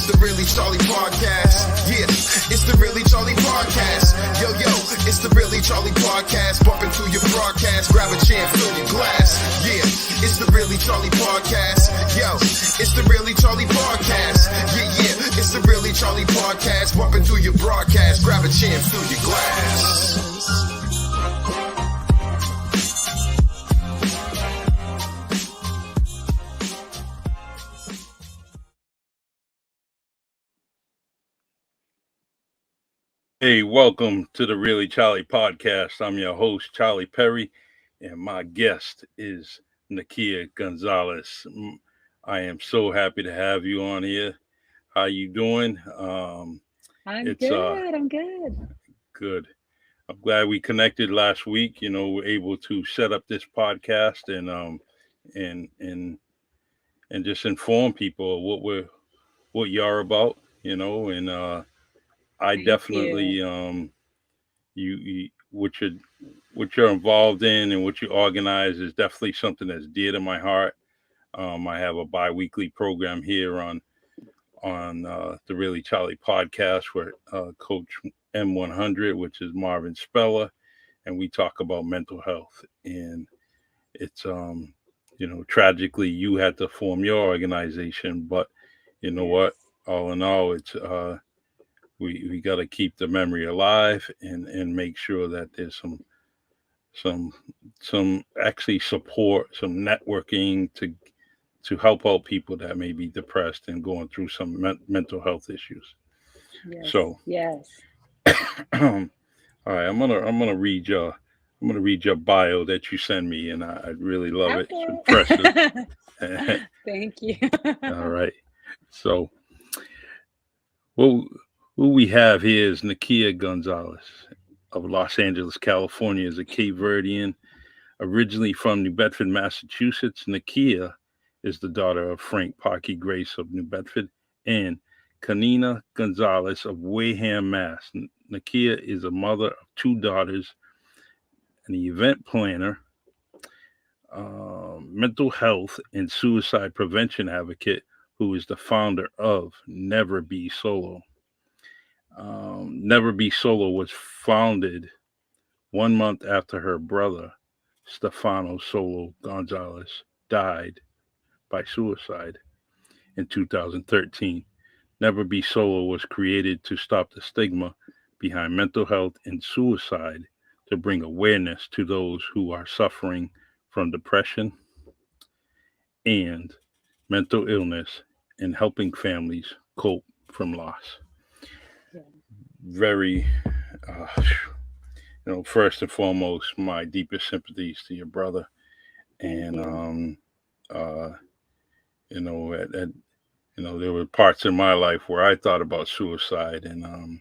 It's the Really Charlie Podcast. Yeah, it's the Really Charlie Podcast. Yo, it's the Really Charlie Podcast. Bumping through your broadcast. Grab a chair, fill your glass. Yeah, it's the Really Charlie Podcast. Yo, it's the Really Charlie Podcast. Yeah, it's the Really Charlie Podcast. Bumping through your broadcast. Grab a chair, fill your glass. Hey, welcome to the Really Charlie Podcast. I'm your host, Charlie Perry, and my guest is Nikia Gonzales. I am so happy to have you on here. How you doing? I'm good. Good. I'm glad we connected last week. You know, we're able to set up this podcast and just inform people what you're about. You know, and I definitely you what you're involved in and what you organize is definitely something that's dear to my heart. I have a bi-weekly program here on the Really Charlie Podcast where Coach M100, which is Marvin Speller, and we talk about mental health. And it's tragically you had to form your organization, but you know what? All in all, it's we got to keep the memory alive and make sure that there's some actually support, some networking to help out people that may be depressed and going through some mental health issues. Yes. So yes. All right, I'm gonna read your bio that you send me, and I really love it. It's impressive. Thank you. All right, so who we have here is Nikia Gonzales of Los Angeles, California, is a Cape Verdean, originally from New Bedford, Massachusetts. Nikia is the daughter of Frank Parky Grace of New Bedford and Cunina Gonzales of Wareham, Mass. Nikia is a mother of two daughters, an event planner, mental health and suicide prevention advocate, who is the founder of Never Be Solo. Never Be Solo was founded 1 month after her brother, Stephano Solo Gonzales, died by suicide in 2013. Never Be Solo was created to stop the stigma behind mental health and suicide, to bring awareness to those who are suffering from depression and mental illness and helping families cope from loss. Very, first and foremost, my deepest sympathies to your brother. And, there were parts in my life where I thought about suicide, and,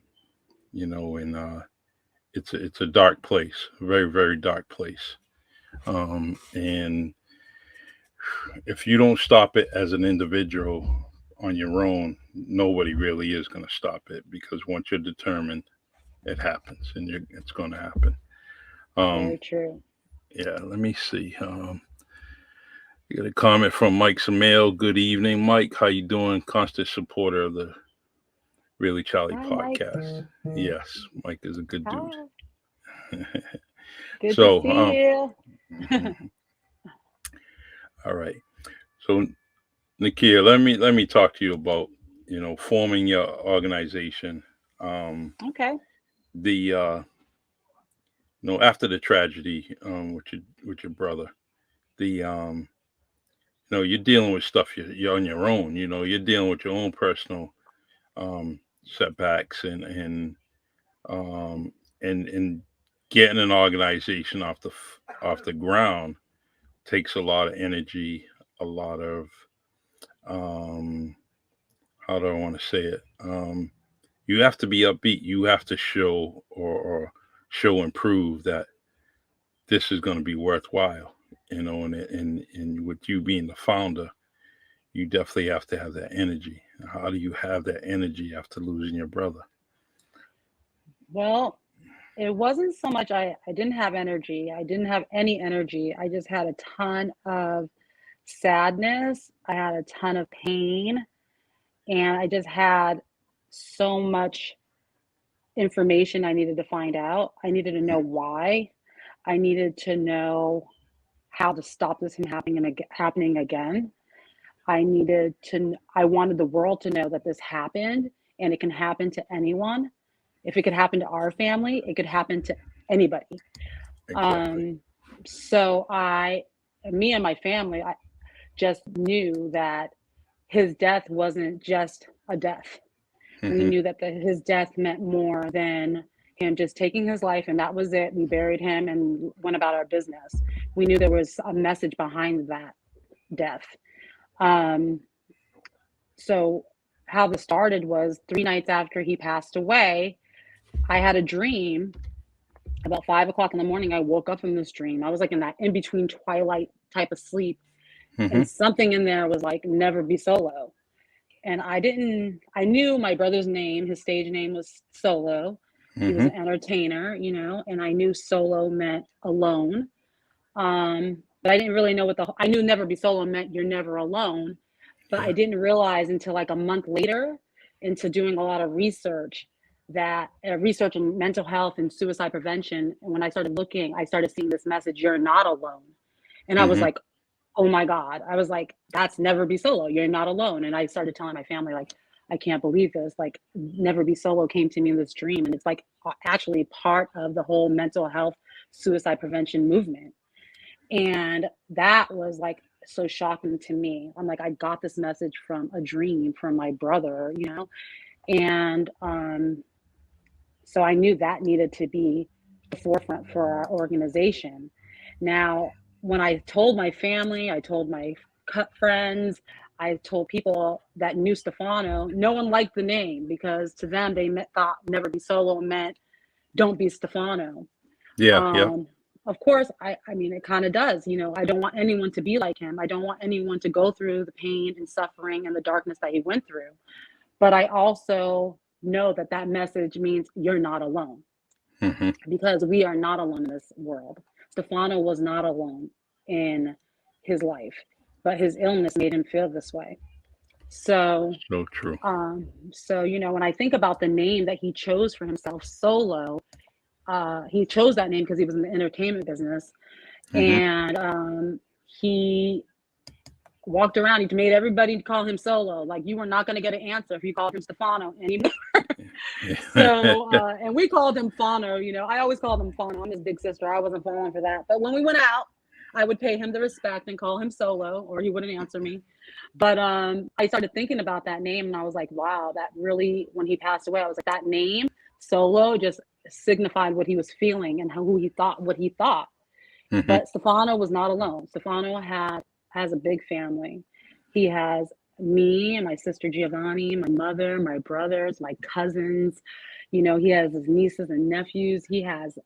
it's a dark place, a very, very dark place. And if you don't stop it as an individual on your own, nobody really is going to stop it, because once you're determined, it happens, and it's going to happen. Very true. Yeah, let me see. You got a comment from Mike Samail. Good evening, Mike. How you doing? Constant supporter of the Really Charlie Podcast. Mike. Yes, Mike is a good dude. Good to see you. All right. So, Nikia, let me talk to you about forming your organization. Okay. After the tragedy with your brother, you're dealing with stuff you're on your own. You're dealing with your own personal setbacks and getting an organization off the ground takes a lot of energy, a lot of how do I want to say it? You have to be upbeat. You have to show or show and prove that this is going to be worthwhile, and with you being the founder, you definitely have to have that energy. How do you have that energy after losing your brother? Well, it wasn't so much I didn't have energy. I didn't have any energy. I just had a ton of sadness. I had a ton of pain. And I just had so much information I needed to find out. I needed to know why. I needed to know how to stop this from happening again. I wanted the world to know that this happened and it can happen to anyone. If it could happen to our family, it could happen to anybody. Exactly. So me and my family, I just knew that his death wasn't just a death. We knew that his death meant more than him just taking his life and that was it. We buried him and went about our business. We knew there was a message behind that death. So how this started was 3 nights after he passed away, I had a dream. About 5 o'clock in the morning, I woke up from this dream. I was like in that in between twilight type of sleep. And something in there was like, never be solo. And I knew my brother's name, his stage name was Solo. He was an entertainer, and I knew solo meant alone. But I didn't really know I knew never be solo meant you're never alone. But I didn't realize until like a month later into doing a lot of research research in mental health and suicide prevention. And when I started looking, I started seeing this message, you're not alone. And I was like, oh my God. I was like, that's never be solo. You're not alone. And I started telling my family, like, I can't believe this. Like, never be solo came to me in this dream. And it's like actually part of the whole mental health suicide prevention movement. And that was like so shocking to me. I'm like, I got this message from a dream from my brother, and so I knew that needed to be the forefront for our organization. Now, when I told my family, I told my friends, I told people that knew Stephano, no one liked the name because to them, they thought never be solo meant don't be Stephano. Of course, I mean, it kind of does, I don't want anyone to be like him. I don't want anyone to go through the pain and suffering and the darkness that he went through. But I also know that message means you're not alone because we are not alone in this world. Stephano was not alone in his life, but his illness made him feel this way. So true. So, when I think about the name that he chose for himself, Solo, he chose that name because he was in the entertainment business. And he walked around, he made everybody call him Solo. Like, you were not going to get an answer if you called him Stephano anymore. So, and we called him Fano, I always called him Fano. I'm his big sister. I wasn't falling for that. But when we went out, I would pay him the respect and call him Solo, or he wouldn't answer me. But I started thinking about that name and I was like, wow, that really, when he passed away, I was like, that name, Solo, just signified what he was feeling and what he thought. But Stephano was not alone. Stephano has a big family. He has me and my sister Giovanni, my mother, my brothers, my cousins. He has his nieces and nephews. He has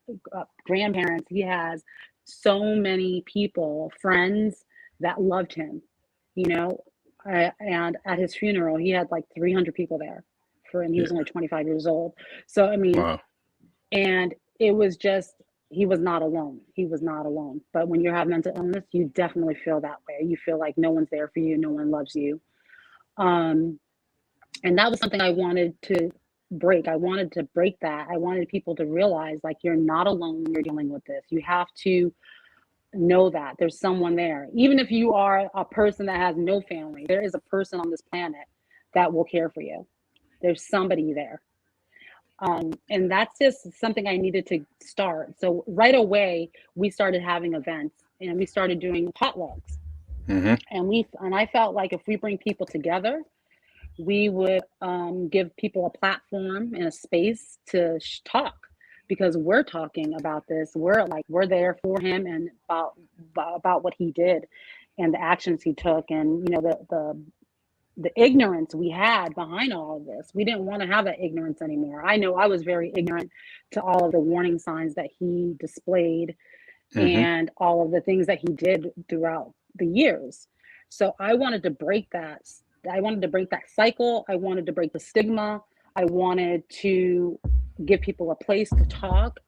grandparents. He has so many people, friends that loved him, and at his funeral, he had like 300 people there for him. He was only 25 years old. So, I mean, wow. And it was just, he was not alone. He was not alone. But when you have mental illness, you definitely feel that way. You feel like no one's there for you. No one loves you. And that was something I wanted to break. I wanted to break that. I wanted people to realize, like, you're not alone when you're dealing with this. You have to know that there's someone there. Even if you are a person that has no family, there is a person on this planet that will care for you. There's somebody there. And that's just something I needed to start. So right away, we started having events and we started doing potlucks. And I felt like if we bring people together, we would give people a platform and a space to talk, because we're talking about this. We're there for him and about what he did and the actions he took, and the ignorance we had behind all of this. We didn't want to have that ignorance anymore. I know I was very ignorant to all of the warning signs that he displayed and all of the things that he did throughout the years. So I wanted to break that. I wanted to break that cycle. I wanted to break the stigma. I wanted to give people a place to talk.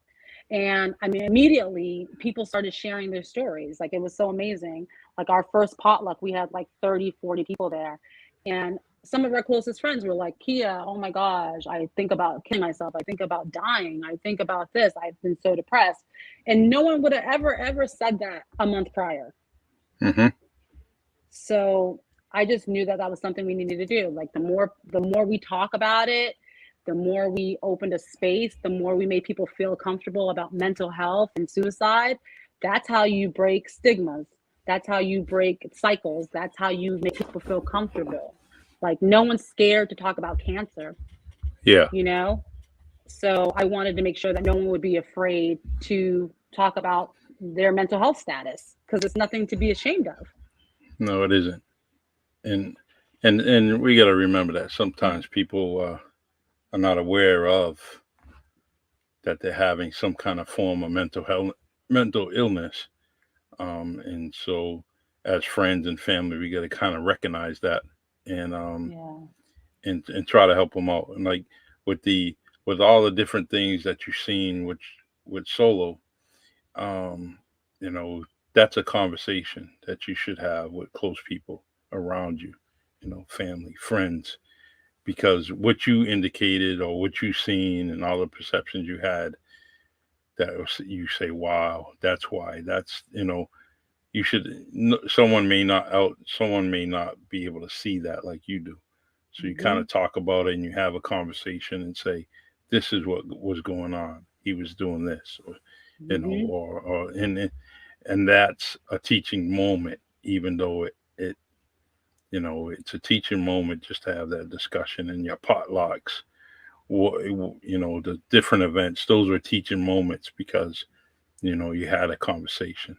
And I mean, immediately people started sharing their stories. Like, it was so amazing. Like, our first potluck, we had like 30, 40 people there. And some of our closest friends were like, Kia, oh my gosh, I think about killing myself. I think about dying. I think about this. I've been so depressed. And no one would have ever said that a month prior. Mm-hmm. So I just knew that was something we needed to do. Like the more we talk about it, the more we opened a space, the more we made people feel comfortable about mental health and suicide. That's how you break stigmas. That's how you break cycles. That's how you make people feel comfortable. Like no one's scared to talk about cancer. Yeah. You know? So I wanted to make sure that no one would be afraid to talk about their mental health status, because it's nothing to be ashamed of. No, it isn't. And we got to remember that sometimes people are not aware of that they're having some kind of form of mental illness. And so as friends and family, we got to kind of recognize that and and try to help them out. And like with all the different things that you've seen with solo, you know, that's a conversation that you should have with close people around you, you know, family, friends, because what you indicated or what you've seen and all the perceptions you had, you say, wow, that's why. That's, you know, you should. Someone may not be able to see that like you do. So you kind of talk about it and you have a conversation and say, this is what was going on. He was doing this, or you know, or and that's a teaching moment, even though it you know, it's a teaching moment just to have that discussion in your potlucks. You know, the different events, those were teaching moments because, you know, you had a conversation,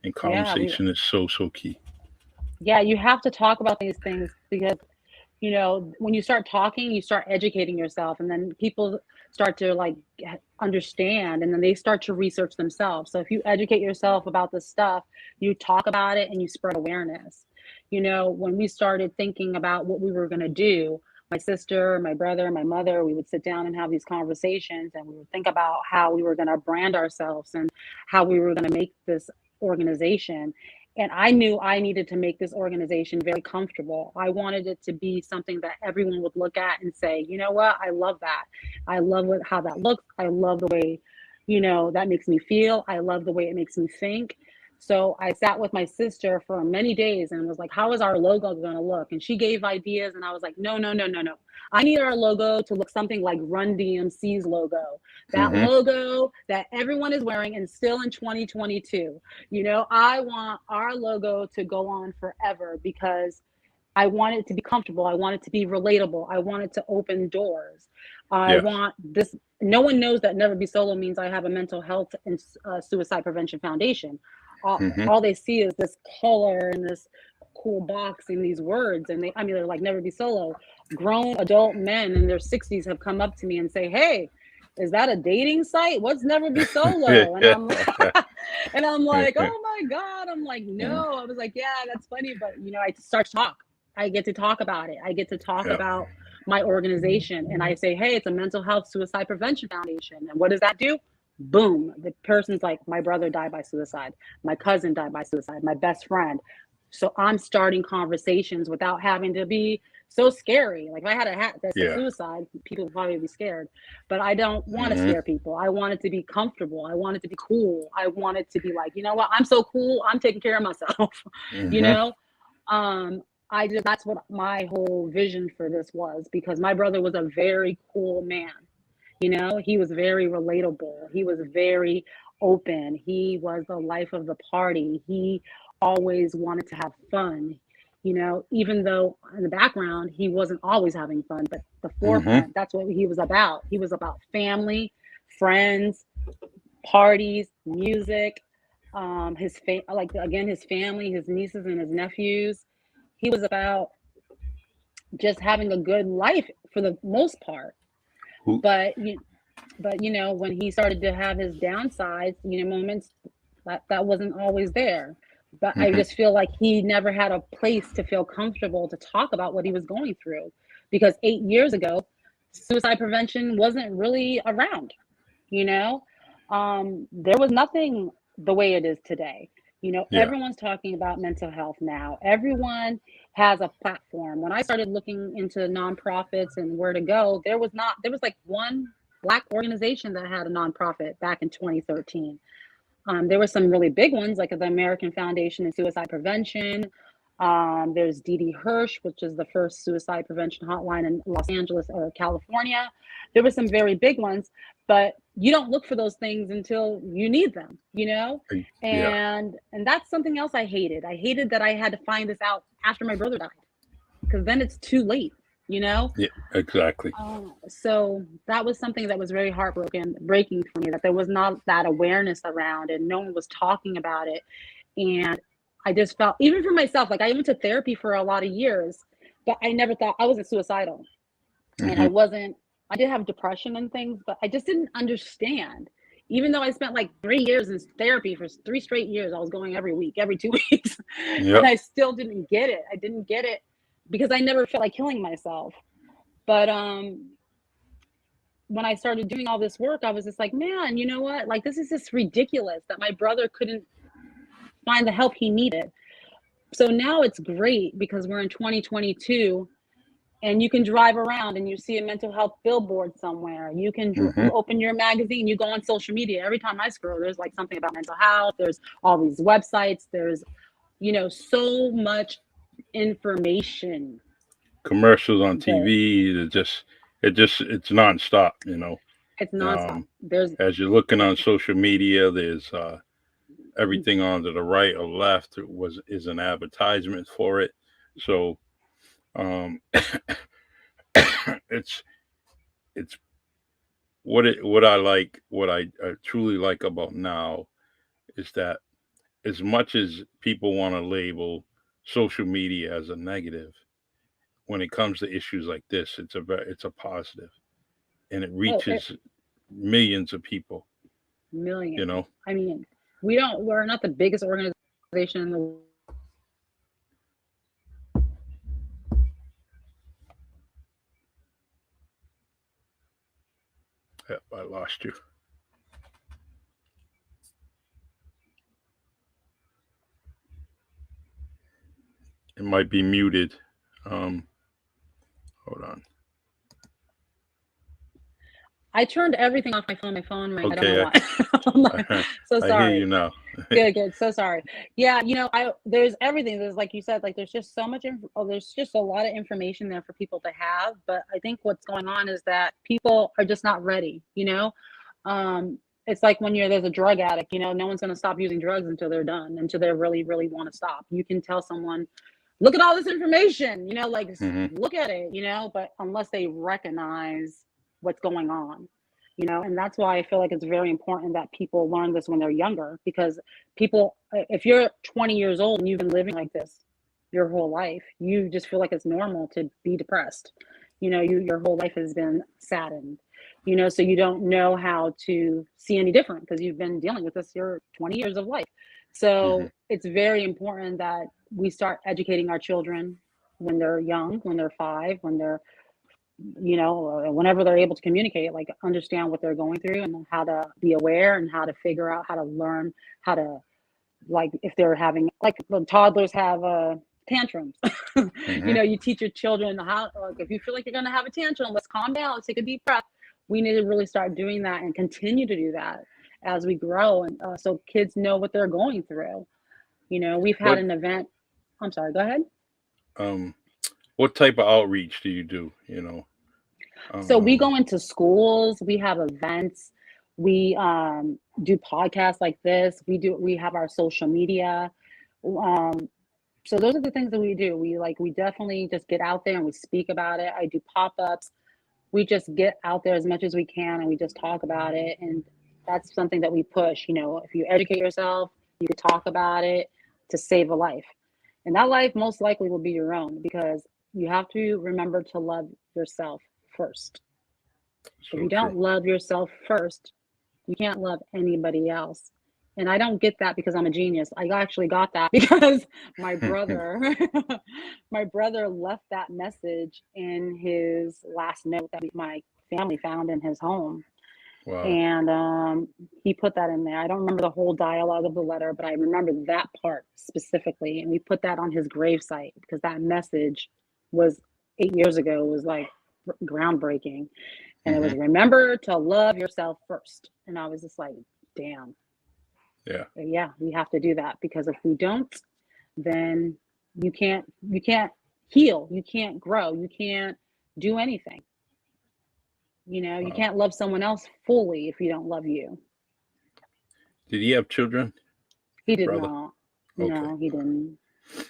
and conversation is so key. Yeah, you have to talk about these things because, you know, when you start talking, you start educating yourself, and then people start to like understand, and then they start to research themselves. So if you educate yourself about this stuff, you talk about it and you spread awareness. You know, when we started thinking about what we were going to do, my sister, my brother, my mother, we would sit down and have these conversations, and we would think about how we were going to brand ourselves and how we were going to make this organization. And I knew I needed to make this organization very comfortable. I wanted it to be something that everyone would look at and say, you know what, I love that. I love how that looks. I love the way, you know, that makes me feel. I love the way it makes me think. So I sat with my sister for many days and was like, how is our logo going to look? And she gave ideas, and I was like, no. I need our logo to look something like Run DMC's logo. That logo that everyone is wearing, and still in 2022. You know, I want our logo to go on forever because I want it to be comfortable. I want it to be relatable. I want it to open doors. I want this. No one knows that Never Be Solo means I have a mental health and suicide prevention foundation. All they see is this color and this cool box and these words, and they're like, Never Be Solo. Grown adult men in their 60s have come up to me and say, hey, is that a dating site? What's Never Be Solo? And I'm like, oh my God. I'm like, no. I was like, yeah, that's funny. But, you know, I start to talk. I get to talk about it. I get to talk about my organization. And I say, hey, it's a mental health suicide prevention foundation. And what does that do? Boom. The person's like, my brother died by suicide. My cousin died by suicide. My best friend. So I'm starting conversations without having to be so scary. Like if I had a hat that said suicide, people would probably be scared. But I don't want to scare people. I want it to be comfortable. I want it to be cool. I want it to be like, you know what? I'm so cool. I'm taking care of myself. You know? That's what my whole vision for this was, because my brother was a very cool man. You know, he was very relatable. He was very open. He was the life of the party. He always wanted to have fun, you know, even though in the background, he wasn't always having fun, but the forefront, that's what he was about. He was about family, friends, parties, music, his family, his nieces and his nephews. He was about just having a good life for the most part. But you know, when he started to have his downsides, you know, moments that wasn't always there. But I just feel like he never had a place to feel comfortable to talk about what he was going through, because 8 years ago, suicide prevention wasn't really around. You know, there was nothing the way it is today. You know, Yeah. everyone's talking about mental health now. Everyone has a platform. When I started looking into nonprofits and where to go, there was like one Black organization that had a nonprofit back in 2013. There were some really big ones like the American Foundation and Suicide Prevention. There's Dee Hirsch, which is the first suicide prevention hotline in Los Angeles or California. There were some very big ones, but you don't look for those things until you need them, you know? Yeah. And that's something else I hated. I hated that I had to find this out after my brother died, because then it's too late, you know? Yeah, exactly. So that was something that was very breaking for me, that there was not that awareness around and no one was talking about it. And I just felt, even for myself, like I went to therapy for a lot of years, but I never thought I wasn't suicidal. And I did have depression and things, but I just didn't understand. Even though I spent like 3 years in therapy for 3 straight years, I was going every week, every 2 weeks, Yep. and I still didn't get it. I didn't get it because I never felt like killing myself. But when I started doing all this work, I was just like, man, you know what? Like, this is just ridiculous that my brother couldn't find the help he needed. So now it's great because we're in 2022 and you can drive around and you see a mental health billboard somewhere. You can open your magazine, you go on social media. Every time I scroll, there's like something about mental health. There's all these websites. There's, you know, so much information. Commercials on TV, it's nonstop, you know. It's nonstop. As you're looking on social media, there's everything on to the right or left is an advertisement for it. So it's what I truly like about now is that as much as people want to label social media as a negative, when it comes to issues like this, it's a positive, and it reaches millions of people. Millions. You know. I mean, we're not the biggest organization in the world. Yep, I lost you. It might be muted. Hold on. I turned everything off my phone rang. Okay, I don't know why. So sorry. I hear you now. Good. So sorry. Yeah, you know, there's everything. There's, like you said, like there's just so much there's just a lot of information there for people to have. But I think what's going on is that people are just not ready, you know? It's like when there's a drug addict, you know, no one's going to stop using drugs until they're done, until they really, really want to stop. You can tell someone, look at all this information, you know, like look at it, you know, but unless they recognize what's going on, you know. And that's why I feel like it's very important that people learn this when they're younger, because if you're 20 years old and you've been living like this your whole life, you just feel like it's normal to be depressed, you know. Your whole life has been saddened, you know, so you don't know how to see any different because you've been dealing with this your 20 years of life. So it's very important that we start educating our children when they're young, when they're 5, when they're, you know, whenever they're able to communicate, like understand what they're going through and how to be aware and how to figure out how to learn how to, like, if they're having, like, the toddlers have tantrums, you know, you teach your children how, like, if you feel like you're going to have a tantrum, let's calm down, let's take a deep breath. We need to really start doing that and continue to do that as we grow, and so kids know what they're going through. You know, we've had an event. I'm sorry, go ahead. What type of outreach do you do, you know? So we go into schools, we have events, we do podcasts like this, we have our social media. So those are the things that we do. We definitely just get out there and we speak about it. I do pop-ups. We just get out there as much as we can and we just talk about it. And that's something that we push. You know, if you educate yourself, you can talk about it to save a life. And that life most likely will be your own, because you have to remember to love yourself first. So if you don't love yourself first, you can't love anybody else. And I don't get that because I'm a genius. I actually got that because my brother left that message in his last note that my family found in his home. Wow. And he put that in there. I don't remember the whole dialogue of the letter, but I remember that part specifically. And we put that on his gravesite because that message was 8 years ago, was like groundbreaking. And it was, remember to love yourself first. And I was just like, damn. Yeah, we have to do that, because if we don't, then you can't heal, you can't grow, you can't do anything. You know, you can't love someone else fully if you don't love you. Did he have children? He did not. Okay. No, he didn't.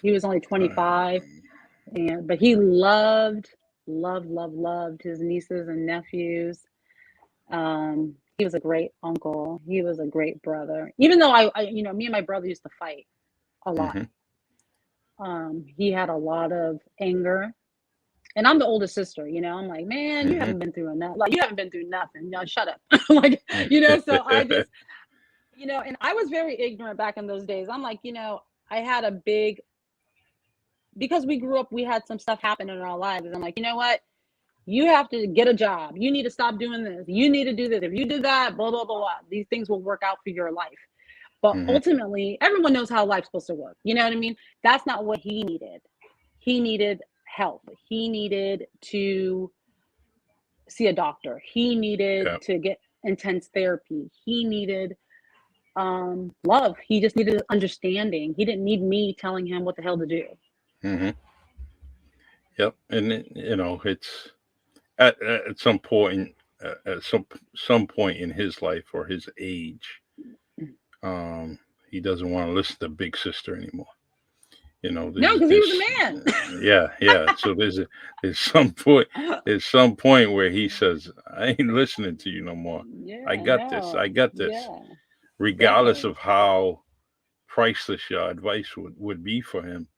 He was only 25, but he loved his nieces and nephews. He was a great uncle. He was a great brother. Even though I me and my brother used to fight a lot. He had a lot of anger. And I'm the oldest sister, I'm like, man, you haven't been through enough. Like, you haven't been through nothing. Shut up. Like, so I just, and I was very ignorant back in those days. I'm like, I had a big, because we grew up, we had some stuff happen in our lives. I'm like, you know what? You have to get a job. You need to stop doing this. You need to do this. If you do that, blah, blah, blah, blah. These things will work out for your life. But ultimately, everyone knows how life's supposed to work. You know what I mean? That's not what he needed. He needed help. He needed to see a doctor. He needed to get intense therapy. He needed love. He just needed understanding. He didn't need me telling him what the hell to do. Yep. And it's at some point, at some point in his life or his age, he doesn't want to listen to Big Sister anymore. No, because he was a man. Yeah. So there's some point where he says, I ain't listening to you no more. I got this. Yeah, regardless of how priceless your advice would be for him.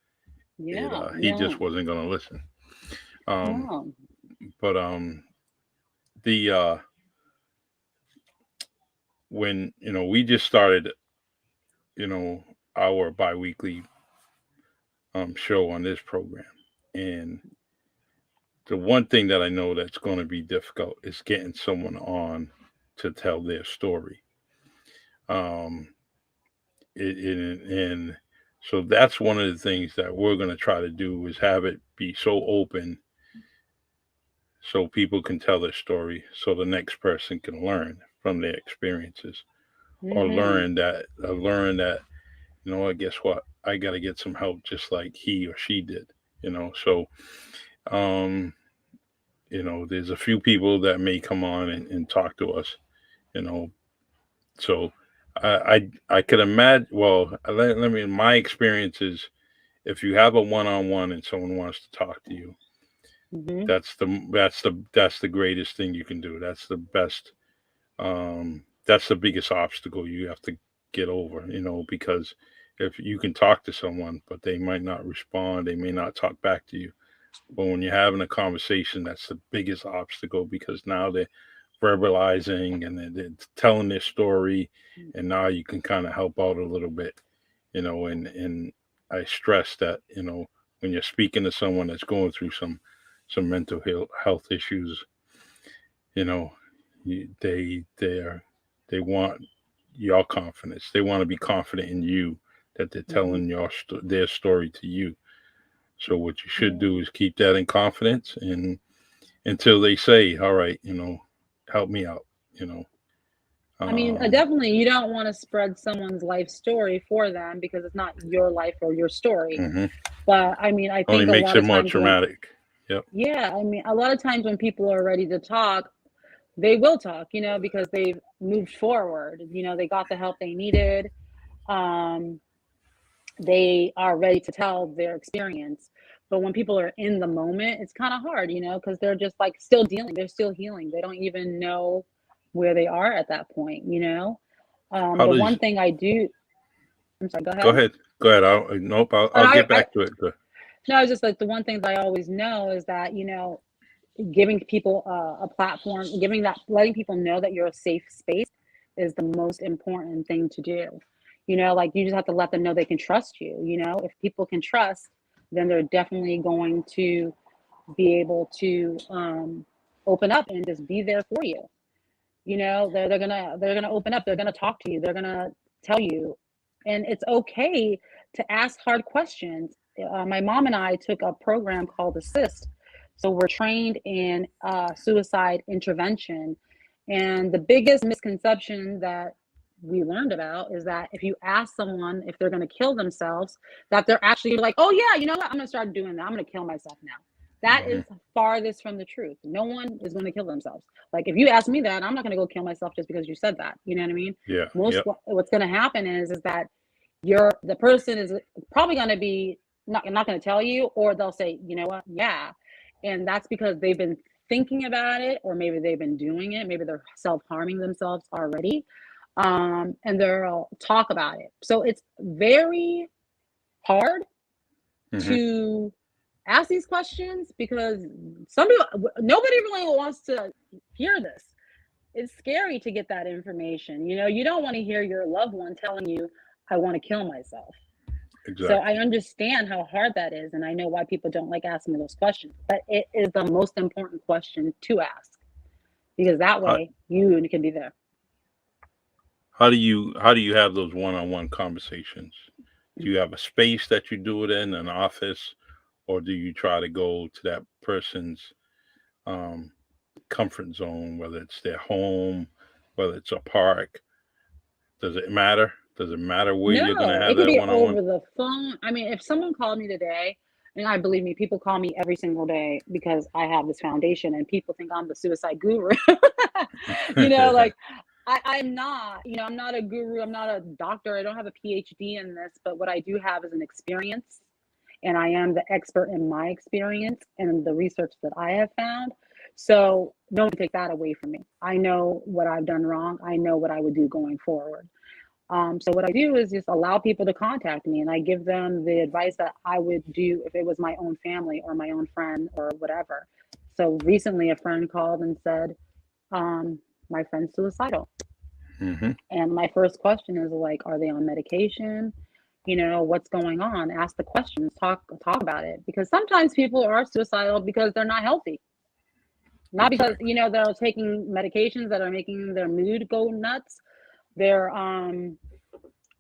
He just wasn't going to listen. But when we just started our bi-weekly show on this program, and the one thing that I know that's going to be difficult is getting someone on to tell their story. And so that's one of the things that we're going to try to do, is have it be so open so people can tell their story, so the next person can learn from their experiences, or learn that guess what, I got to get some help just like he or she did. So there's a few people that may come on and talk to us, so I could imagine, let me, my experience is, if you have a one-on-one and someone wants to talk to you, that's the greatest thing you can do. That's the best. That's the biggest obstacle you have to get over, because if you can talk to someone, but they might not respond, they may not talk back to you. But when you're having a conversation, that's the biggest obstacle, because now they're verbalizing and they're telling their story, and now you can kind of help out a little bit, and I stress that, when you're speaking to someone that's going through some mental health issues, they want your confidence. They want to be confident in you, that they're telling their story to you. So what you should do is keep that in confidence, and until they say, all right, help me out, I mean, definitely, you don't want to spread someone's life story for them, because it's not your life or your story. But I mean, I think only makes it more traumatic. Yeah, I mean, a lot of times when people are ready to talk, they will talk, because they've moved forward. They got the help they needed. They are ready to tell their experience. But when people are in the moment, it's kind of hard, because they're just like still dealing. They're still healing. They don't even know where they are at that point, one thing I do. I'm sorry, go ahead. Go ahead. I'll get back to it. No, I was just like, the one thing that I always know is that, giving people a platform, letting people know that you're a safe space is the most important thing to do. Like, you just have to let them know they can trust you. If people can trust, then they're definitely going to be able to open up and just be there for you. You know, they're gonna open up. They're gonna talk to you. They're gonna tell you, and it's okay to ask hard questions. My mom and I took a program called Assist, so we're trained in suicide intervention. And the biggest misconception that we learned about is that if you ask someone if they're going to kill themselves, that they're actually like, oh yeah, you know what, I'm going to start doing that. I'm going to kill myself now. That is farthest from the truth. No one is going to kill themselves. Like if you ask me that, I'm not going to go kill myself just because you said that. You know what I mean? Yeah. What's going to happen is that the person is probably going to be not going to tell you, or they'll say, you know what, yeah, and that's because they've been thinking about it, or maybe they've been doing it. Maybe they're self-harming themselves already, and they'll talk about it. So it's very hard to ask these questions because nobody really wants to hear this. It's scary to get that information. You know, you don't want to hear your loved one telling you, I want to kill myself. Exactly. So I understand how hard that is, and I know why people don't like asking those questions. But it is the most important question to ask, because that way you can be there. How do you have those one-on-one conversations? Do you have a space that you do it in, an office, or do you try to go to that person's comfort zone, whether it's their home, whether it's a park? Does it matter? Does it matter where you're going to have that one-on-one? Over the phone. I mean, if someone called me today, and I believe me, people call me every single day because I have this foundation, and people think I'm the suicide guru. You know, like I'm not. You know, I'm not a guru. I'm not a doctor. I don't have a PhD in this, but what I do have is an experience, and I am the expert in my experience and the research that I have found. So don't take that away from me. I know what I've done wrong. I know what I would do going forward. So what I do is just allow people to contact me, and I give them the advice that I would do if it was my own family or my own friend or whatever. So recently a friend called and said, my friend's suicidal. And my first question is like, are they on medication? You know, what's going on? Ask the questions, talk about it. Because sometimes people are suicidal because they're not healthy. Not because, you know, they're taking medications that are making their mood go nuts. They're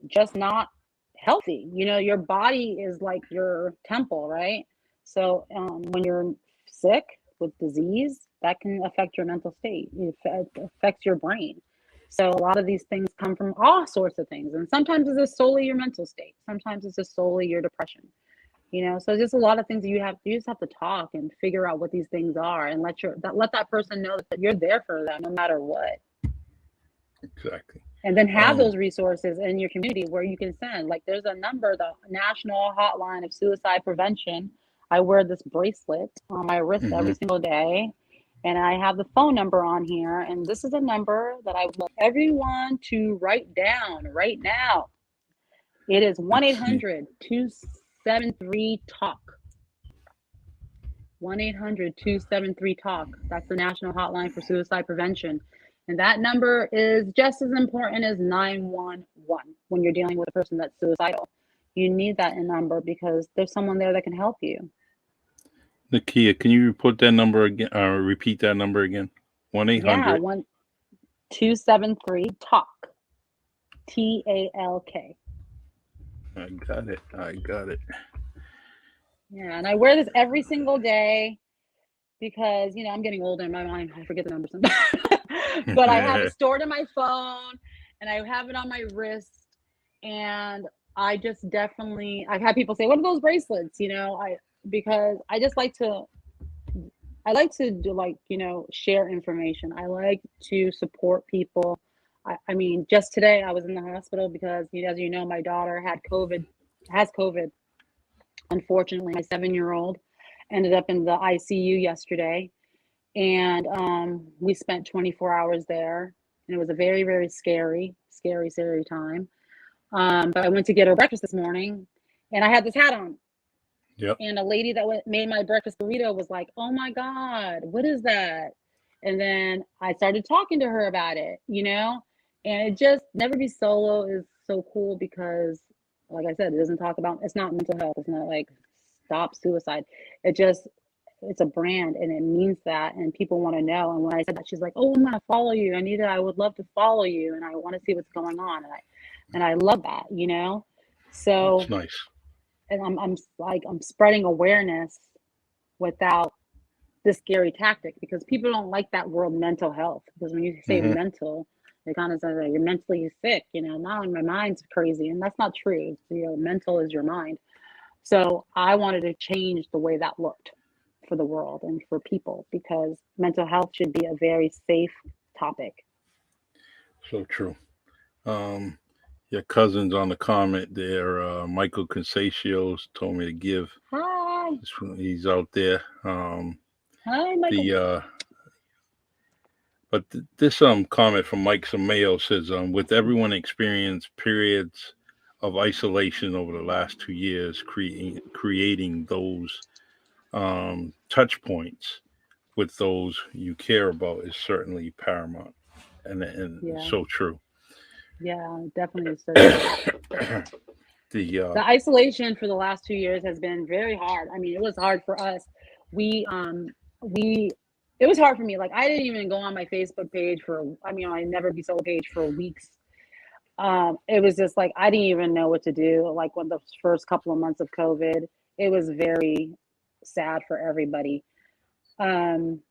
just not healthy. You know, your body is like your temple, right? So when you're sick with disease, that can affect your mental state. It affects your brain. So a lot of these things come from all sorts of things. And sometimes it's just solely your mental state. Sometimes it's just solely your depression. You know, so just a lot of things you just have to talk and figure out what these things are, and let that person know that you're there for them no matter what. Exactly. And then have those resources in your community where you can send. Like there's a number, the National Hotline of Suicide Prevention. I wear this bracelet on my wrist every single day, and I have the phone number on here. And this is a number that I want everyone to write down right now. It is 1-800-273-TALK. 1-800-273-TALK. That's the National Hotline for Suicide Prevention. And that number is just as important as 911 when you're dealing with a person that's suicidal. You need that number because there's someone there that can help you. Nikia, can you repeat that number again? 1-800. Yeah, 1-273-TALK. TALK. I got it. Yeah, and I wear this every single day because, you know, I'm getting older in my mind. I forget the number sometimes. But I have it stored in my phone, and I have it on my wrist. And I just definitely, I've had people say, what are those bracelets? You know, because I just like to do, like, you know, share information. I like to support people. I mean, just today I was in the hospital because, as you know, my daughter has COVID. Unfortunately, my 7-year-old ended up in the ICU yesterday, and we spent 24 hours there, and it was a very, very scary time. But I went to get her breakfast this morning, and I had this hat on. Yep. And a lady that made my breakfast burrito was like, "Oh my God, what is that?" And then I started talking to her about it, you know. And it just, Never Be Solo is so cool because, like I said, it's not mental health. It's not like stop suicide. It just it's a brand and it means that, and people want to know. And when I said that, she's like, "Oh, I'm gonna follow you. Anita, I would love to follow you, and I want to see what's going on." And I love that, you know. So, That's nice. and I'm spreading awareness without the scary tactic, because people don't like that word mental health, because when you say Mm-hmm. mental, they kind of say that you're mentally sick, you know. Not only my mind's crazy, and that's not true. You know, mental is your mind. So I wanted to change the way that looked for the world and for people, because mental health should be a very safe topic. So true. Um, your cousin's on the comment there. Michael Consacios told me to give. Hi. He's out there. Hi, Michael. The But this comment from Mike Samayo says, with everyone experienced periods of isolation over the last 2 years, creating those touch points with those you care about is certainly paramount, and Yeah, so true. yeah, definitely so true. The The isolation for the last 2 years has been very hard. I mean, it was hard for us. We it was hard for me. Like, I didn't even go on my Facebook page for, I mean, I never be so page for weeks. It was just like I didn't even know what to do. Like, when the first couple of months of COVID, it was very sad for everybody. Um,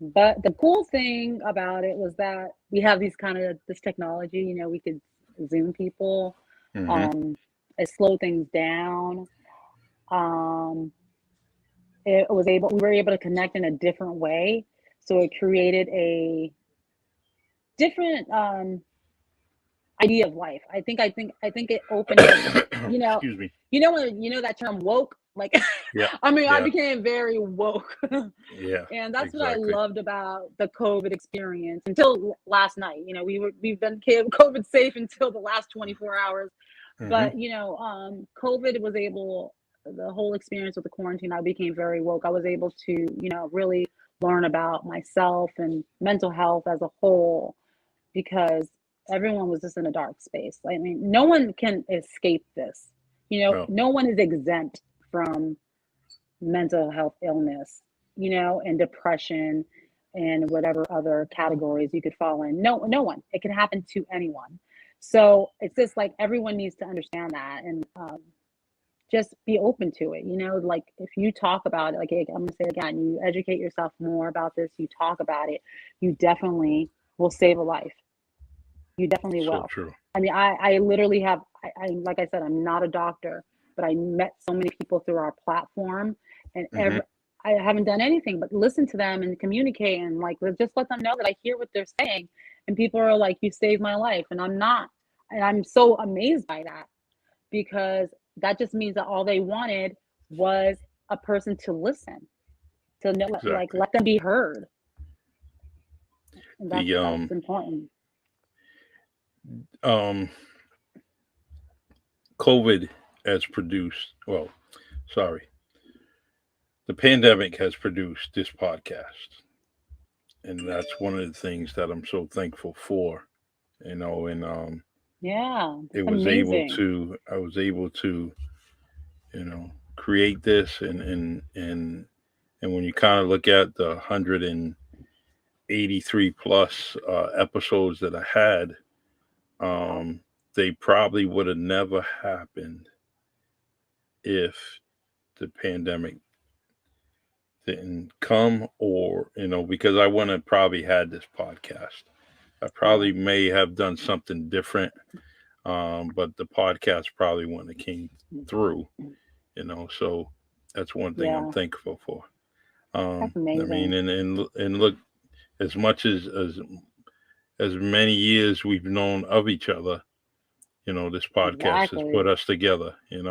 but the cool thing about it was that we have these kind of this technology. You know, we could Zoom people. mhm, Um, it slowed things down. Um, we were able to connect in a different way. So it created a different idea of life. I think it opened us, you know, excuse me. when you know that term woke, like Yeah, I mean, I yeah, became very woke. yeah, And that's what I exactly. loved about the COVID experience until last night. You know, we've been COVID safe until the last 24 hours. Hmm. But, you know, COVID was able, the whole experience with the quarantine, I became very woke. I was able to, you know, really learn about myself and mental health as a whole, because everyone was just in a dark space. I mean, no one can escape this. You know, No, no one is exempt from mental health illness, you know, and depression and whatever other categories you could fall in. No, no one. It can happen to anyone. So it's just like everyone needs to understand that, and just be open to it. You know, like if you talk about it, like I'm gonna say again, you educate yourself more about this, you talk about it, you definitely will save a life. You definitely so will. true. I mean, I literally have, I like I said, I'm not a doctor, but I met so many people through our platform, and Hmm. I haven't done anything but listen to them and communicate, and like just let them know that I hear what they're saying, and people are like, "You saved my life," and I'm so amazed by that, because that just means that all they wanted was a person to listen, to know, like Exactly. let them be heard, and The that's important. um COVID has produced, well, sorry, the pandemic has produced this podcast. And that's one of the things that I'm so thankful for, and Yeah, it that's was able amazing. to, I was able to, create this, and when you kind of look at the 183 plus episodes that I had, um, they probably would have never happened if the pandemic didn't come, or because I wouldn't have probably had this podcast. I Yeah. probably may have done something different, but the podcast probably wouldn't have came through. So that's one thing I'm Yeah, thankful for. that's I mean, amazing. and look, as much as many years we've known of each other, this podcast has Exactly. put us together. And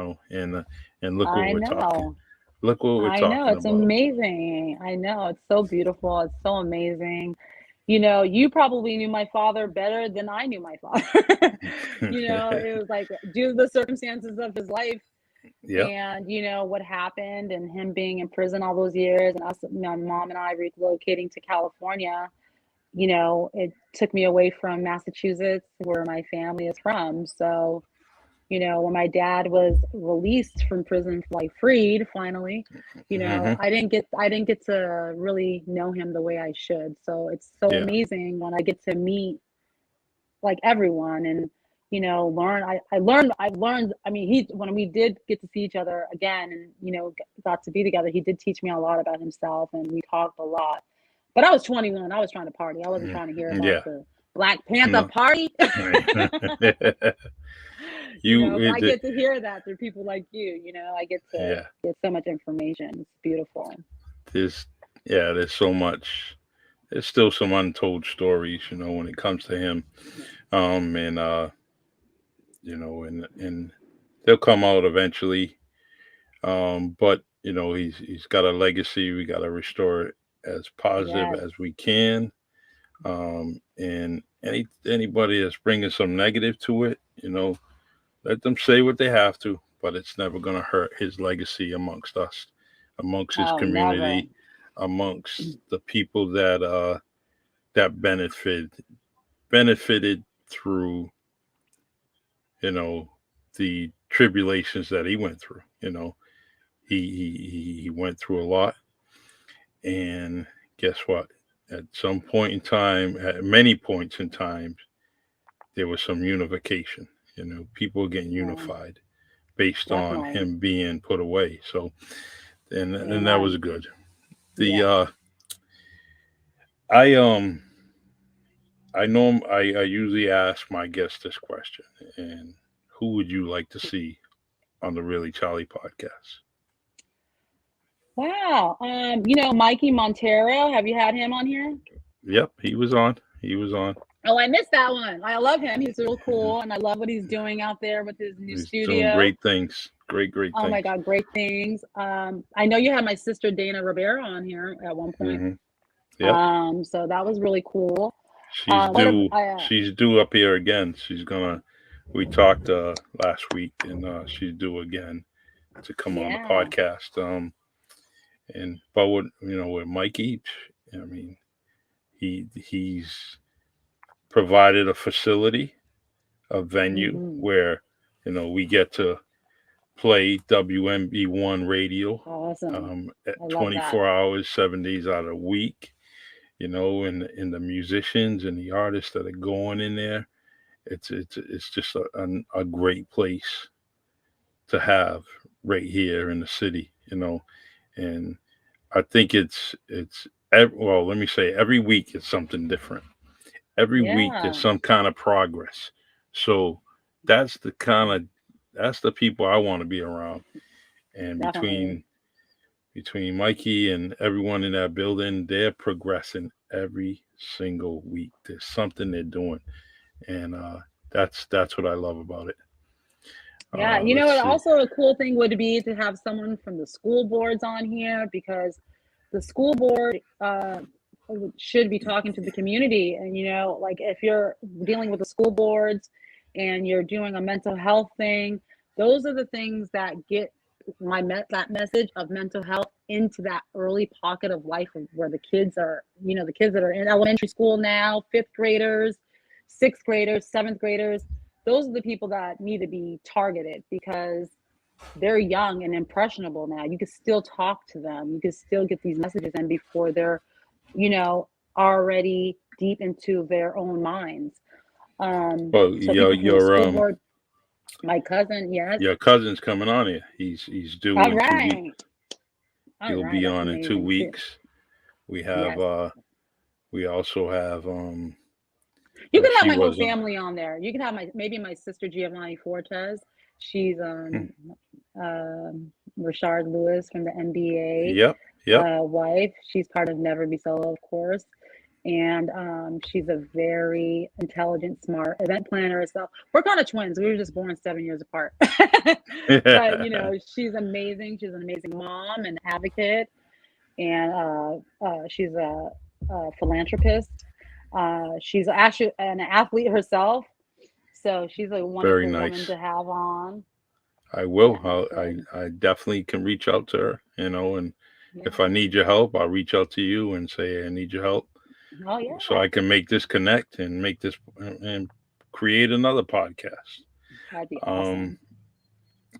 look what I we're talking. know. Look what we're I know. talking It's about. amazing. I know. It's so beautiful. It's so amazing. You know, you probably knew my father better than I knew my father. You know, it was like due to the circumstances of his life, Yep. and you know what happened, and him being in prison all those years, and us, my mom and I relocating to California. You know, it took me away from Massachusetts, where my family is from. So when my dad was released from prison, like freed finally, Mm-hmm. I didn't get to really know him the way I should. So it's so Yeah. amazing when I get to meet like everyone and learn. I've learned. I mean, when we did get to see each other again and got to be together, he did teach me a lot about himself, and we talked a lot. But I was 21. I was trying to party. I wasn't trying to hear about Yeah. the Black Panther No. party. But I It, get to hear that through people like you. I get to yeah. get so much information. It's beautiful. There's so much. There's still some untold stories, when it comes to him. And and they'll come out eventually. But he's got a legacy. We got to restore it as positive Yes, as we can. And anybody that's bringing some negative to it, let them say what they have to, but it's never going to hurt his legacy amongst us, amongst his oh, never. community, amongst the people that benefited through the tribulations that he went through. He went through a lot, and guess what? At some point in time, at many points in time, there was some unification. People getting Yeah, unified based on definitely. him being put away. So, and that was Amen. good. The Yes. I I usually ask my guests this question, and who would you like to see on the Really Charlie podcast? Wow. Mikey Montero. Have you had him on here? Yep, he was on. He was on. Oh, I missed that one. I love him. He's real cool, and I love what he's doing out there with his new He's doing studio. great things. Great Oh my things. God, great things. I know you had my sister Dana Rivera on here at one point. Hmm. Yep. So that was really cool. She's What due. She's due up here again. She's gonna. We talked last week, and she's due again to come on the yeah, podcast. But with Mikey, I mean, he's provided a facility, a venue where we get to play WNB Radio awesome. at I love that. 24 hours, 7 days out of the week. And the musicians and the artists that are going in there, it's just a great place to have right here in the city. And I think well, let me say, every week it's something different. Every week Yeah, there's some kind of progress. So that's the people I want to be around. And definitely. between Mikey and everyone in that building, they're progressing every single week. There's something they're doing, and that's what I love about it. Yeah, Let's see. also a cool thing would be to have someone from the school boards on here because the school board should be talking to the community. And, like if you're dealing with the school boards and you're doing a mental health thing, those are the things that get that message of mental health into that early pocket of life where the kids are, the kids that are in elementary school now, fifth graders, sixth graders, seventh graders. Those are the people that need to be targeted because they're young and impressionable now. You can still talk to them. You can still get these messages in before they're, already deep into their own minds. Well, So people from the school your board, my cousin, yes. your cousin's coming on here. He's due All in 2 weeks. right. All He'll right. be That's on in 2 amazing too. weeks. We have Yes. we also have You can have she my whole wasn't. family on there. You can have maybe my sister Giovanni Fortes. She's Rashard Lewis from the NBA Yep. wife. She's part of Never Be Solo, of course. And she's a very intelligent, smart event planner herself. We're kind of twins. We were just born 7 years apart. But she's amazing. She's an amazing mom and advocate, and she's a philanthropist. She's actually an athlete herself, so she's a Very wonderful woman nice. to have on. I will. And I definitely can reach out to her, and yeah. if I need your help, I'll reach out to you and say I need your help, Oh yeah. so I can make this connect and make this and create another podcast. That'd be awesome.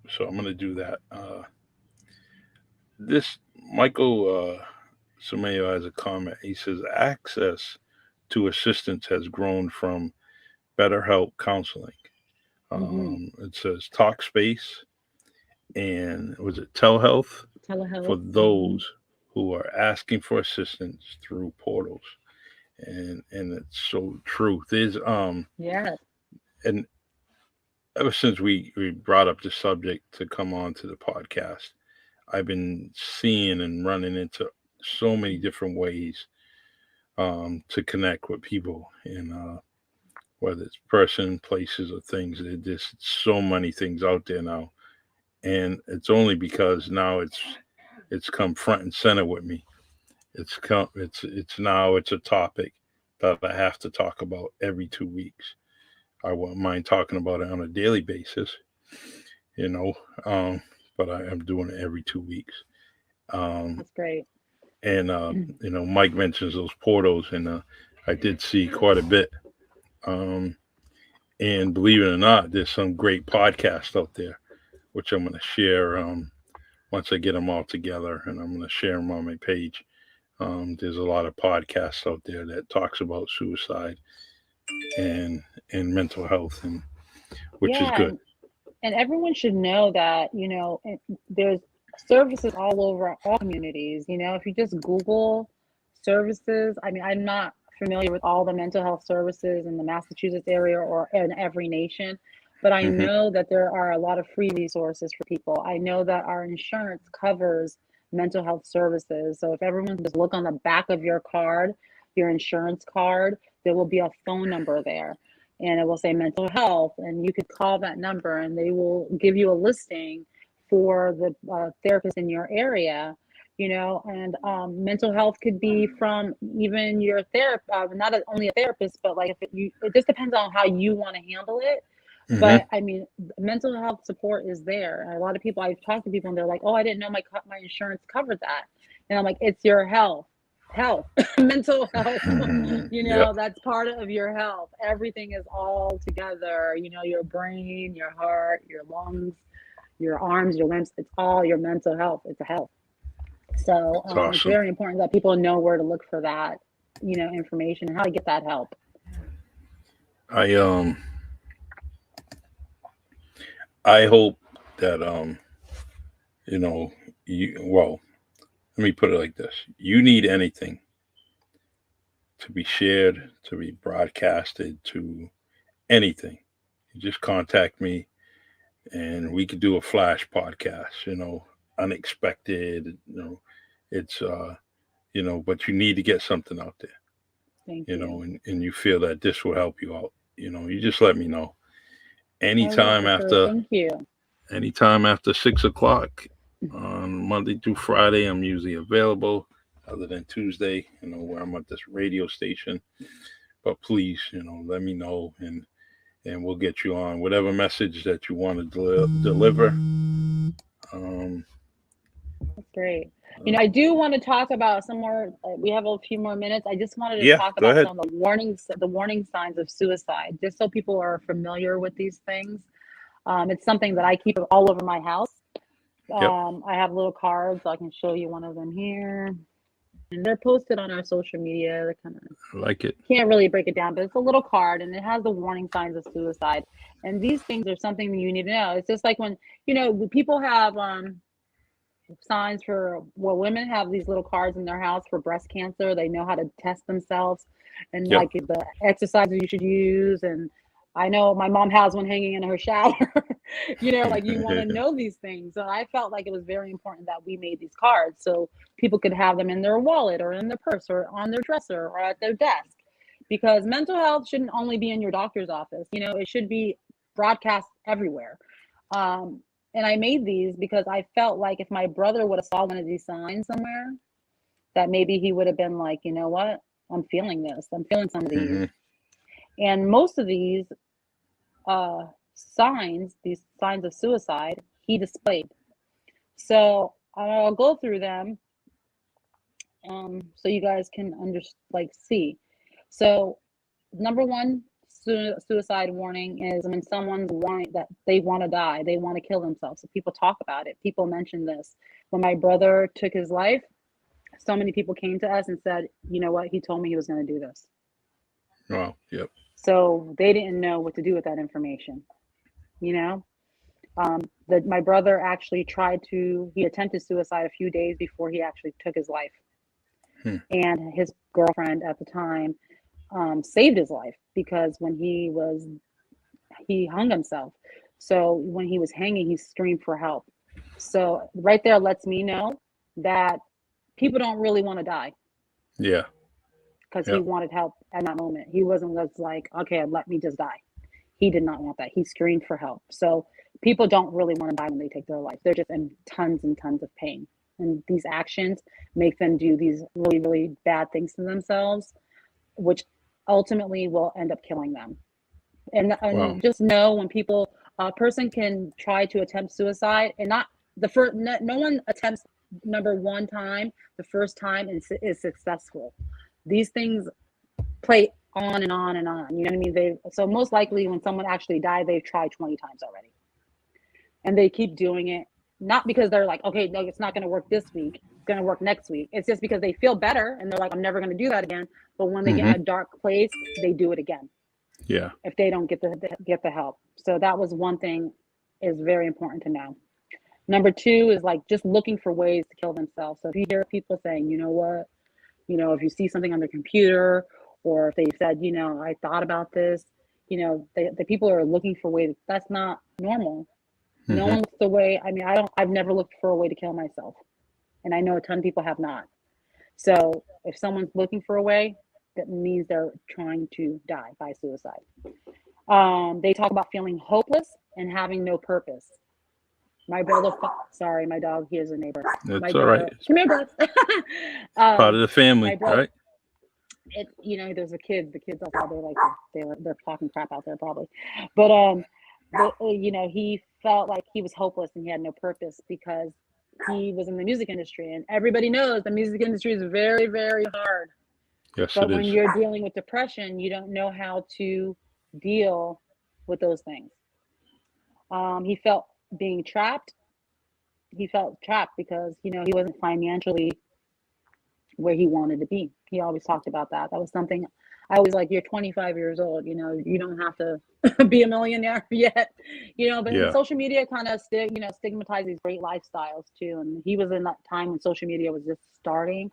So I'm gonna do that. This Michael Samayo has a comment. He says access to assistance has grown from BetterHelp counseling. It says Talkspace and was it Telehealth for Telehealth. those who are asking for assistance through portals. And it's so true. There's Yeah. and ever since we brought up the subject to come on to the podcast, I've been seeing and running into so many different ways to connect with people, and whether it's person, places, or things. There's just so many things out there now, and it's only because now it's come front and center with me. It's a topic that I have to talk about every 2 weeks. I won't mind talking about it on a daily basis, you know, but I am doing it every 2 weeks. That's great. And Mike mentions those portals, and I did see quite a bit. And believe it or not, there's some great podcasts out there, which I'm going to share once I get them all together, and I'm going to share them on my page. There's a lot of podcasts out there that talks about suicide and mental health, and which is good. And everyone should know that, there's services all over all communities. If you just Google services, I mean, I'm not familiar with all the mental health services in the Massachusetts area or in every nation, but I know that there are a lot of free resources for people. I know that our insurance covers mental health services. So if everyone just look on the back of your card, your insurance card, there will be a phone number there, and it will say mental health, and you could call that number and they will give you a listing for the therapist in your area. And mental health could be from even your therapist, not only a therapist, but like it just depends on how you want to handle it. But I mean, mental health support is there. And a lot of people, I've talked to people and they're like, oh, I didn't know my insurance covered that. And I'm like, it's your health, mental health, that's part of your health. Everything is all together, your brain, your heart, your lungs, your arms, your limbs, it's all your mental health. It's a health. So awesome. It's very important that people know where to look for that, information and how to get that help. I hope that let me put it like this. You need anything to be shared, to be broadcasted, to anything, you just contact me and we could do a flash podcast, unexpected, it's but you need to get something out there. Thank you. And you feel that this will help you out, you just let me know. Anytime Thank you. Anytime after 6 o'clock on Monday through Friday, I'm usually available, other than Tuesday, where I'm at this radio station. But please, let me know, and we'll get you on whatever message that you want to deliver. That's great. I do want to talk about some more. We have a few more minutes. I just wanted to talk about some of the warning signs of suicide, just so people are familiar with these things. It's something that I keep all over my house. I have little cards. I can show you one of them here. And they're posted on our social media. They're kind of, I like it. Can't really break it down, but it's a little card and it has the warning signs of suicide. And these things are something that you need to know. It's just like when, people have signs for, women have these little cards in their house for breast cancer. They know how to test themselves and like the exercises you should use. And I know my mom has one hanging in her shower. You want to know these things. So I felt like it was very important that we made these cards so people could have them in their wallet or in their purse or on their dresser or at their desk, because mental health shouldn't only be in your doctor's office. It should be broadcast everywhere. And I made these because I felt like if my brother would have saw one of these signs somewhere, that maybe he would have been like, you know what, I'm feeling this. I'm feeling some of these. And most of these signs of suicide, he displayed. So I'll go through them so you guys can see. So number one suicide warning is when someone's wanting that they want to die, they want to kill themselves. So people talk about it. People mention this. When my brother took his life, so many people came to us and said, you know what, he told me he was going to do this. Wow. Yep. So they didn't know what to do with that information, you know. That my brother actually he attempted suicide a few days before he actually took his life. And his girlfriend at the time saved his life, because when he hung himself. So when he was hanging, he screamed for help. So right there lets me know that people don't really want to die. Yeah. Because he wanted help at that moment. He wasn't just like, okay, let me just die. He did not want that. He screamed for help. So people don't really want to die when they take their life. They're just in tons and tons of pain. And these actions make them do these really, really bad things to themselves, which ultimately will end up killing them. And just know when a person can try to attempt suicide, and not the first, no one attempts number one time, the first time is successful. These things play on and on and on. You know what I mean? So most likely when someone actually died, they've tried 20 times already. And they keep doing it, not because they're like, okay, no, it's not going to work this week. It's going to work next week. It's just because they feel better and they're like, I'm never going to do that again. But when they get in a dark place, they do it again. Yeah. If they don't get the help. So that was one thing is very important to know. Number two is like just looking for ways to kill themselves. So if you hear people saying, you know what, you know, if you see something on their computer, or if they said, you know, I thought about this, you know, the people are looking for ways. That's not normal. No one looks the way. I mean, I've never looked for a way to kill myself. And I know a ton of people have not. So if someone's looking for a way, that means they're trying to die by suicide. They talk about feeling hopeless and having no purpose. My brother, sorry, my dog, he is a neighbor. That's all right. Come here, bud. Part of the family, right? You know, there's the kids outside there, like they're talking crap out there probably. But you know, he felt like he was hopeless and he had no purpose because he was in the music industry, and everybody knows the music industry is very, very hard. Yes, but it when is. You're dealing with depression, you don't know how to deal with those things. He felt being trapped. He felt trapped because, you know, he wasn't financially where he wanted to be. He always talked about that. That was something I always like, you're 25 years old, you know, you don't have to be a millionaire yet, you know, but social media kind of stigmatizes these great lifestyles too. And he was in that time when social media was just starting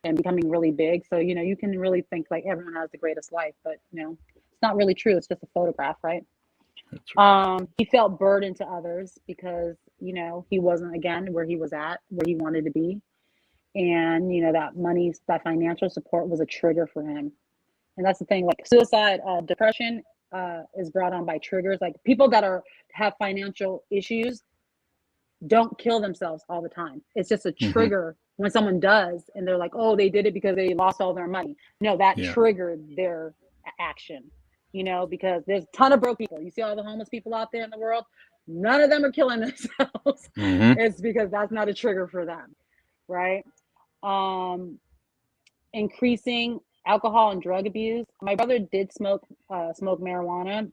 and becoming really big. So, you know, you can really think like everyone has the greatest life, but you know, it's not really true. It's just a photograph, right? That's right. He felt burdened to others because, you know, he wasn't again where he wanted to be. And, you know, that financial support was a trigger for him. And that's the thing, like suicide, depression is brought on by triggers. Like people that have financial issues don't kill themselves all the time. It's just a trigger when someone does, and they're like, oh, they did it because they lost all their money. No, that triggered their action, you know, because there's a ton of broke people. You see all the homeless people out there in the world, none of them are killing themselves. It's because that's not a trigger for them, right? Increasing alcohol and drug abuse. My brother did smoke marijuana,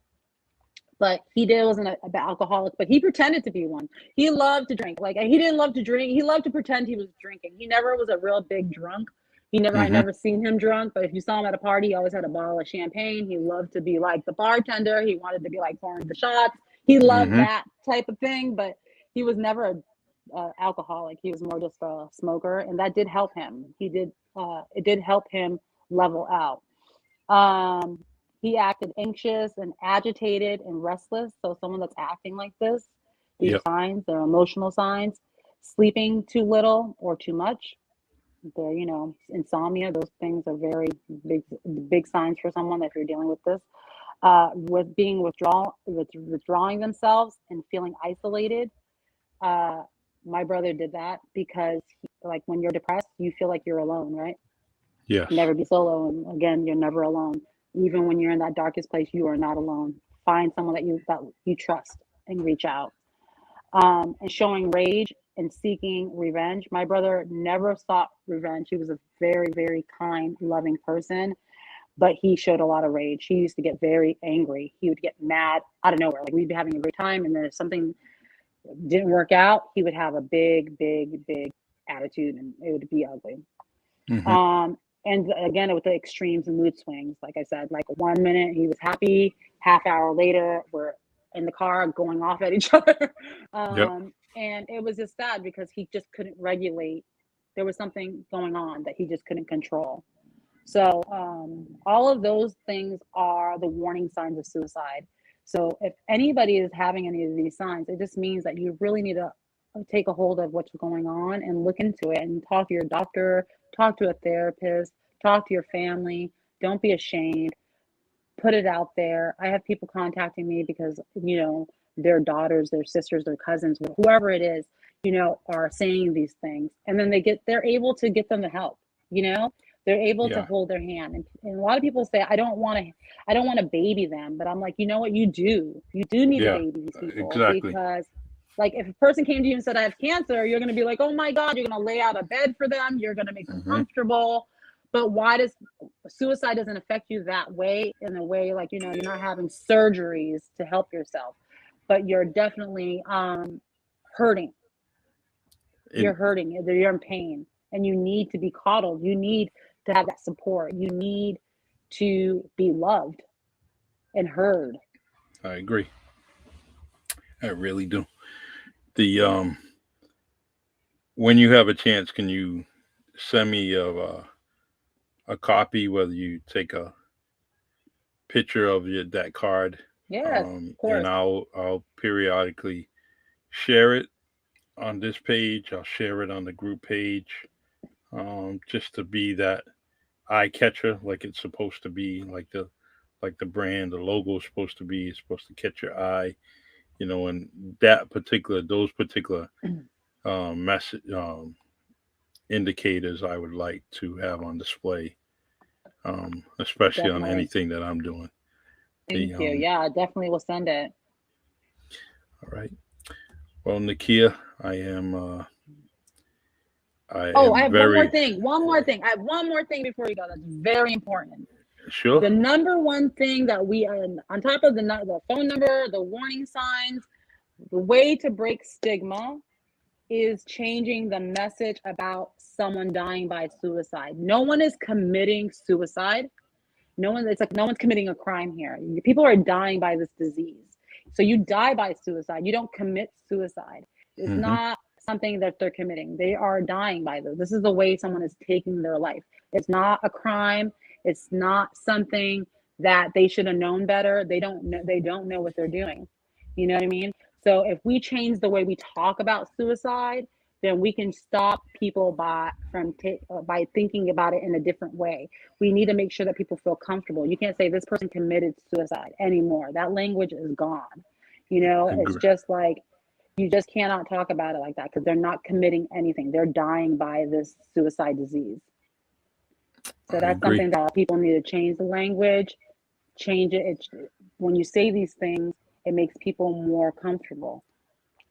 but he wasn't an alcoholic, but he pretended to be one. He loved to drink. Like he didn't love to drink. He loved to pretend he was drinking. He never was a real big drunk. I never seen him drunk, but if you saw him at a party, he always had a bottle of champagne. He loved to be like the bartender. He wanted to be like pouring the shots. He loved that type of thing, but he was never a alcoholic. He was more just a smoker, and that did help him. It did help him level out. He acted anxious and agitated and restless. So someone that's acting like this, these signs, they're emotional signs. Sleeping too little or too much. They're, you know, insomnia. Those things are very big signs for someone if you're dealing with this. With being withdrawing themselves and feeling isolated. My brother did that because, like, when you're depressed, you feel like you're alone, right? Yes. Never be solo. And again, you're never alone. Even when you're in that darkest place, you are not alone. Find someone that you trust and reach out. And showing rage and seeking revenge. My brother never sought revenge. He was a very, very kind, loving person. but he showed a lot of rage. He used to get very angry. He would get mad out of nowhere. Like we'd be having a great time, and then if something didn't work out, he would have a big attitude, and it would be ugly. Mm-hmm. And again, with the extremes and mood swings, like I said, like 1 minute he was happy, half hour later we're in the car going off at each other. Yep. And it was just sad because he just couldn't regulate. There was something going on that he just couldn't control. So all of those things are the warning signs of suicide. So if anybody is having any of these signs, it just means that you really need to take a hold of what's going on and look into it and talk to your doctor, talk to a therapist, talk to your family. Don't be ashamed. Put it out there. I have people contacting me because, their daughters, their sisters, their cousins, whoever it is, are saying these things. And then they're able to get them the help, they're able to hold their hand. And a lot of people say, I don't want to baby them, but I'm like, you know what? You do need to baby these people. Exactly. Because like if a person came to you and said, I have cancer, you're going to be like, oh my God, you're going to lay out a bed for them. You're going to make them comfortable. But why does suicide doesn't affect you that way, in a way, like, you're not having surgeries to help yourself, but you're definitely hurting. You're hurting. You're in pain, and you need to be coddled. You need to have that support. You need to be loved and heard. I agree. I really do. When you have a chance, can you send me a copy, whether you take a picture of that card? Yes, of course. And I'll periodically share it on this page. I'll share it on the group page, just to be that eye catcher, like it's supposed to be, like the brand, the logo is supposed to be. It's supposed to catch your eye, and those particular message indicators I would like to have on display, especially Definitely. on anything that I'm doing. Thank you. Yeah, I definitely will send it. All right. Well, Nikia, I have one more thing. I have one more thing before you go. That's very important. Sure. The number one thing that we are, on top of the phone number, the warning signs, the way to break stigma is changing the message about someone dying by suicide. No one is committing suicide. It's like no one's committing a crime here. People are dying by this disease. So you die by suicide. You don't commit suicide. It's not something that they're committing. They are dying by this. This is the way someone is taking their life. It's not a crime. It's not something that they should have known better. They don't know what they're doing. You know what I mean? So if we change the way we talk about suicide, then we can stop people by thinking about it in a different way. We need to make sure that people feel comfortable. You can't say this person committed suicide anymore. That language is gone. It's just like, you just cannot talk about it like that, because they're not committing anything. They're dying by this suicide disease. So that's something that people need to change the language, change it. When you say these things, it makes people more comfortable.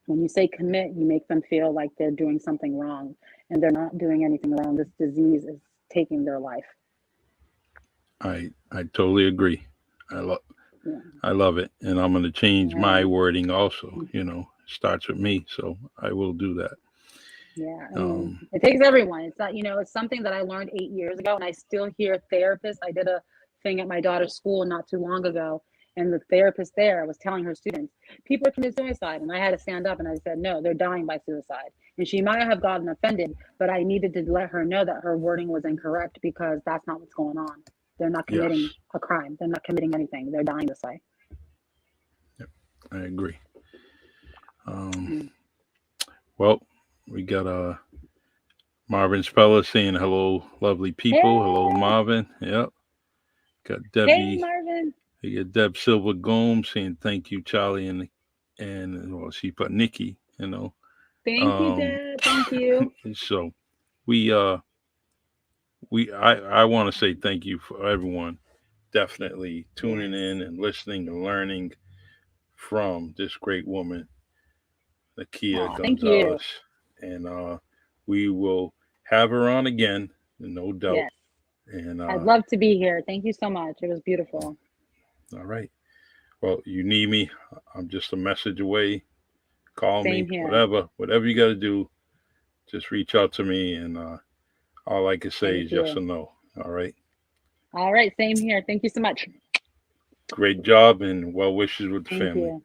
When you say commit, you make them feel like they're doing something wrong, and they're not doing anything wrong. This disease is taking their life. I totally agree. I love it, and I'm going to change my wording also. Starts with me, so I will do that. Yeah, it takes everyone. It's not, it's something that I learned 8 years ago, and I still hear therapists. I did a thing at my daughter's school not too long ago, and the therapist there was telling her students, people are committing suicide. And I had to stand up and I said, no, they're dying by suicide. And she might have gotten offended, but I needed to let her know that her wording was incorrect, because that's not what's going on. They're not committing a crime. They're not committing anything. They're dying this way. Yep, I agree. Well, we got Marvin Speller saying hello, lovely people. Hey. Hello, Marvin. Yep. Got Debbie. Hey, Marvin. We got Deb Silver Gomes saying thank you, Charlie, and well, she put Nikki. Thank you, Deb. Thank you. So I want to say thank you for everyone definitely tuning in and listening and learning from this great woman, Nikia Gonzales. And we will have her on again, no doubt. Yes. And I'd love to be here. Thank you so much. It was beautiful. All right. Well, you need me. I'm just a message away. Call Same me, here. whatever you got to do. Just reach out to me, and all I can say is yes or no. All right. All right. Same here. Thank you so much. Great job, and well wishes with the Thank family. you.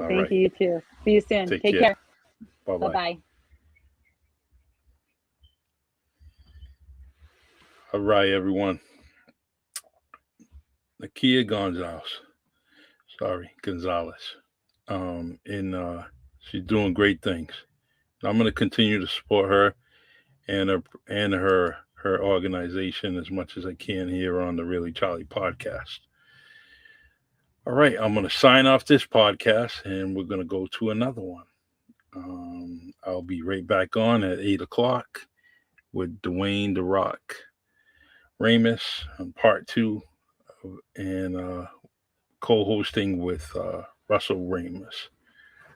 All Thank right. you. You too. See you soon. Take Take care. care. Bye-bye. Bye-bye. All right, everyone. Nikia Gonzales. And she's doing great things. I'm going to continue to support her and her organization as much as I can here on the Really Charlie podcast. All right, I'm going to sign off this podcast, and we're going to go to another one. I'll be right back on at 8 o'clock with Dwayne The Rock Ramus on part 2, and co-hosting with Russell Ramus.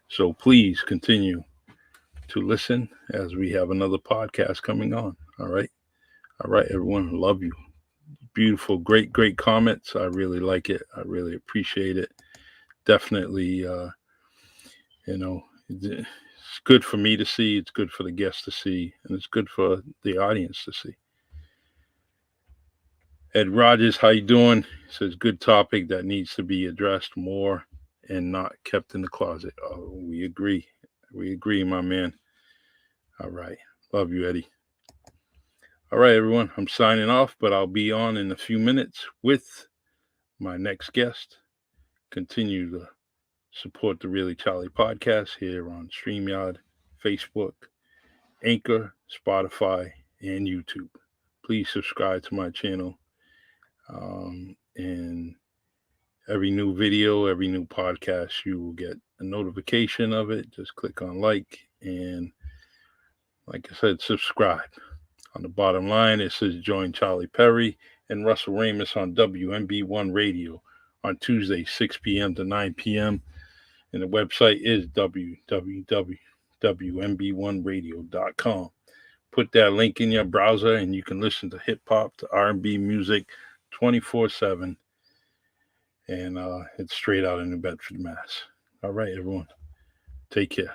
So please continue to listen as we have another podcast coming on. All right, everyone. Love you. Beautiful, great comments. I really like it. I really appreciate it. Definitely, it's good for me to see. It's good for the guests to see, and it's good for the audience to see. Ed Rogers, how you doing? He says, good topic that needs to be addressed more and not kept in the closet. Oh, we agree. We agree, my man. All right. Love you, Eddie. All right, everyone. I'm signing off, but I'll be on in a few minutes with my next guest. Continue to support the Really Charlie podcast here on StreamYard, Facebook, Anchor, Spotify, and YouTube. Please subscribe to my channel. And every new video, every new podcast, you will get a notification of it. Just click on like, and like I said, subscribe. On the bottom line, it says join Charlie Perry and Russell Ramus on WNB Radio on Tuesday, 6 p.m. to 9 p.m. And the website is www.wnb1radio.com. Put that link in your browser, and you can listen to hip-hop, to R&B music 24/7. And it's straight out of New Bedford, Mass. All right, everyone. Take care.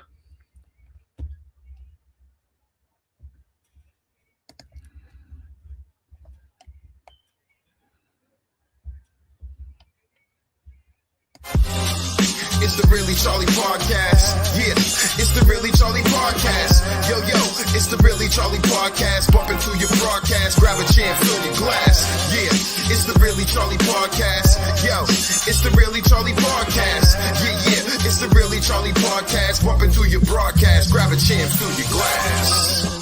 It's the Really Charlie podcast. Yeah, it's the Really Charlie podcast. Yo, it's the Really Charlie podcast. Bumping through your broadcast. Grab a chair, fill your glass. Yeah, it's the Really Charlie podcast. Yo, it's the Really Charlie podcast. Yeah, it's the Really Charlie podcast. Bumping through your broadcast. Grab a chair, fill your glass.